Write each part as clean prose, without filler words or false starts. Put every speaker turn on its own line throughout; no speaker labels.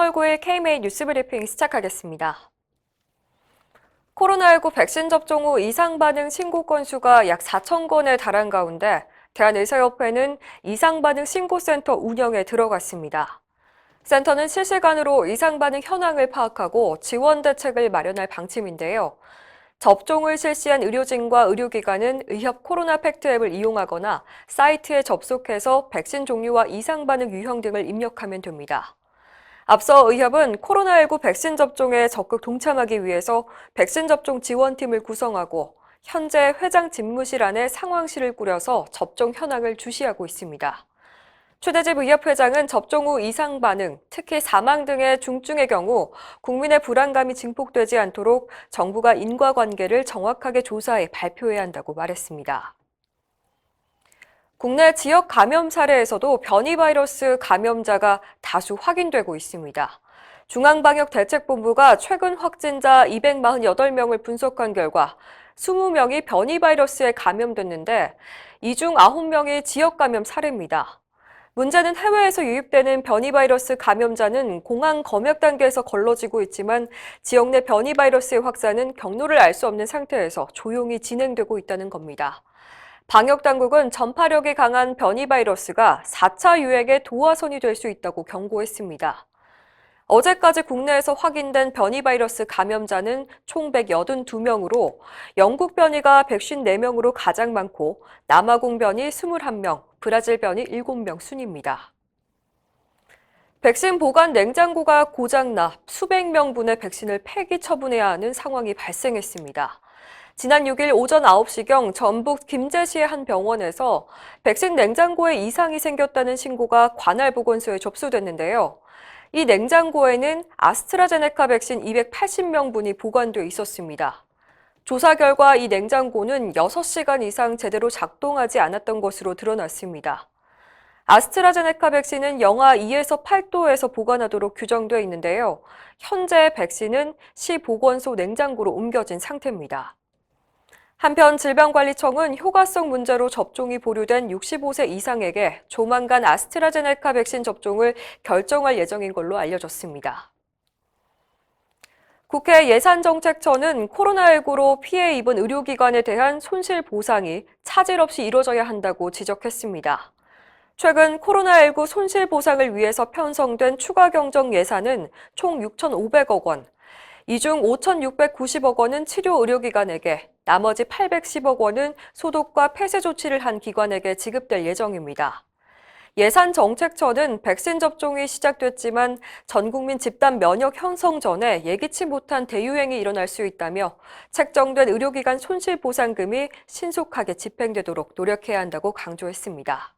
3월 9일 KMA 뉴스 브리핑 시작하겠습니다. 코로나19 백신 접종 후 이상 반응 신고 건수가 약 4천 건에 달한 가운데 대한의사협회는 이상 반응 신고센터 운영에 들어갔습니다. 센터는 실시간으로 이상 반응 현황을 파악하고 지원 대책을 마련할 방침인데요. 접종을 실시한 의료진과 의료기관은 의협 코로나 팩트 앱을 이용하거나 사이트에 접속해서 백신 종류와 이상 반응 유형 등을 입력하면 됩니다. 앞서 의협은 코로나19 백신 접종에 적극 동참하기 위해서 백신 접종 지원팀을 구성하고 현재 회장 집무실 안에 상황실을 꾸려서 접종 현황을 주시하고 있습니다. 최대집 의협 회장은 접종 후 이상 반응, 특히 사망 등의 중증의 경우 국민의 불안감이 증폭되지 않도록 정부가 인과관계를 정확하게 조사해 발표해야 한다고 말했습니다. 국내 지역 감염 사례에서도 변이 바이러스 감염자가 다수 확인되고 있습니다. 중앙방역대책본부가 최근 확진자 248명을 분석한 결과 20명이 변이 바이러스에 감염됐는데 이 중 9명이 지역 감염 사례입니다. 문제는 해외에서 유입되는 변이 바이러스 감염자는 공항 검역 단계에서 걸러지고 있지만 지역 내 변이 바이러스의 확산은 경로를 알 수 없는 상태에서 조용히 진행되고 있다는 겁니다. 방역당국은 전파력이 강한 변이 바이러스가 4차 유행의 도화선이 될 수 있다고 경고했습니다. 어제까지 국내에서 확인된 변이 바이러스 감염자는 총 182명으로 영국 변이가 154명으로 가장 많고 남아공 변이 21명, 브라질 변이 7명 순입니다. 백신 보관 냉장고가 고장나 수백 명분의 백신을 폐기 처분해야 하는 상황이 발생했습니다. 지난 6일 오전 9시경 전북 김제시의 한 병원에서 백신 냉장고에 이상이 생겼다는 신고가 관할 보건소에 접수됐는데요. 이 냉장고에는 아스트라제네카 백신 280명분이 보관돼 있었습니다. 조사 결과 이 냉장고는 6시간 이상 제대로 작동하지 않았던 것으로 드러났습니다. 아스트라제네카 백신은 영하 2에서 8도에서 보관하도록 규정돼 있는데요. 현재 백신은 시 보건소 냉장고로 옮겨진 상태입니다. 한편 질병관리청은 효과성 문제로 접종이 보류된 65세 이상에게 조만간 아스트라제네카 백신 접종을 결정할 예정인 걸로 알려졌습니다. 국회 예산정책처는 코로나19로 피해 입은 의료기관에 대한 손실 보상이 차질 없이 이루어져야 한다고 지적했습니다. 최근 코로나19 손실 보상을 위해서 편성된 추가 경정 예산은 총 6,500억 원, 이 중 5,690억 원은 치료 의료기관에게, 나머지 810억 원은 소독과 폐쇄 조치를 한 기관에게 지급될 예정입니다. 예산정책처는 백신 접종이 시작됐지만 전 국민 집단 면역 형성 전에 예기치 못한 대유행이 일어날 수 있다며 책정된 의료기관 손실보상금이 신속하게 집행되도록 노력해야 한다고 강조했습니다.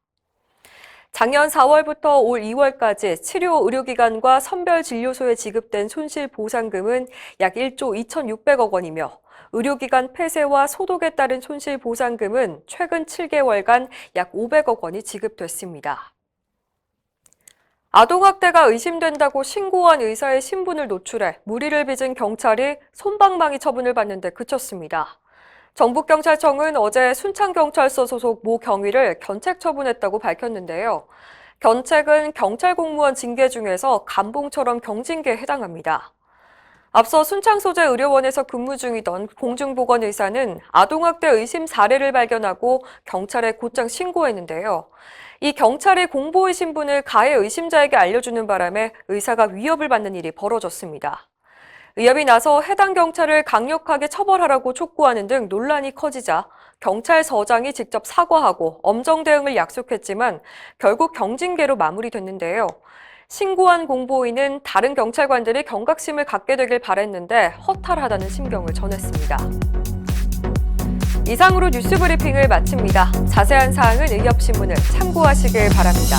작년 4월부터 올 2월까지 치료 의료기관과 선별진료소에 지급된 손실보상금은 약 1조 2,600억 원이며 의료기관 폐쇄와 소독에 따른 손실보상금은 최근 7개월간 약 500억 원이 지급됐습니다. 아동학대가 의심된다고 신고한 의사의 신분을 노출해 물의를 빚은 경찰이 솜방망이 처분을 받는 데 그쳤습니다. 전북경찰청은 어제 순창경찰서 소속 모 경위를 견책 처분했다고 밝혔는데요. 견책은 경찰 공무원 징계 중에서 감봉처럼 경징계에 해당합니다. 앞서 순창소재의료원에서 근무 중이던 공중보건의사는 아동학대 의심 사례를 발견하고 경찰에 곧장 신고했는데요. 이 경찰이 공보의 신분을 가해 의심자에게 알려주는 바람에 의사가 위협을 받는 일이 벌어졌습니다. 의협이 나서 해당 경찰을 강력하게 처벌하라고 촉구하는 등 논란이 커지자 경찰서장이 직접 사과하고 엄정 대응을 약속했지만 결국 경징계로 마무리됐는데요. 신고한 공보인은 다른 경찰관들이 경각심을 갖게 되길 바랬는데 허탈하다는 심경을 전했습니다. 이상으로 뉴스 브리핑을 마칩니다. 자세한 사항은 의협신문을 참고하시길 바랍니다.